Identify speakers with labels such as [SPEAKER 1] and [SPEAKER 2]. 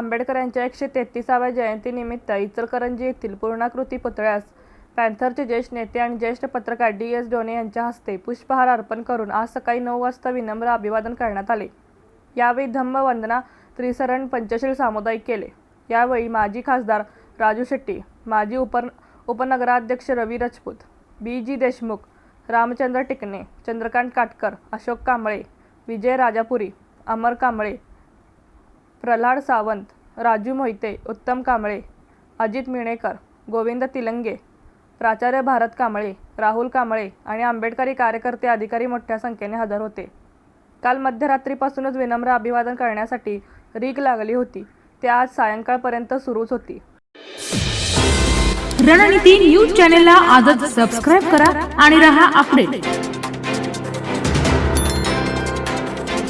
[SPEAKER 1] आंबेडकर यांच्या 133व्या जयंतीनिमित्त इचलकरंजी येथील पूर्णाकृती पुतळ्यास पॅन्थरचे ज्येष्ठ नेते आणि ज्येष्ठ पत्रकार DS डोने यांच्या हस्ते पुष्पहार अर्पण करून आज सकाळी 9 वाजता विनम्र अभिवादन करण्यात आले। यावेळी धम्म वंदना त्रिसरण पंचशील सामुदायिक केले। यावेळी माजी खासदार राजू शेट्टी, माजी उपनगराध्यक्ष रवी राजपूत, BG देशमुख, रामचंद्र टिकणे, चंद्रकांत काटकर, अशोक कांबळे, विजय राजापुरी, अमर कांबळे, प्रल्हाद सावंत, राजू मोहिते, उत्तम कांबळे, अजित मिणेकर, गोविंद तिलंगे, प्राचार्य भारत कांबळे, राहुल कांबळे आणि आंबेडकरी कार्यकर्ते अधिकारी मोठ्या संख्येने हजर होते। काल मध्यरात्रीपासूनच विनम्र अभिवादन करण्यासाठी रीघ लागली होती, ते आज सायंकाळपर्यंत सुरूच होती।
[SPEAKER 2] रणनीती न्यूज चॅनलला आजच सबस्क्राइब करा आणि रहा अपडेट।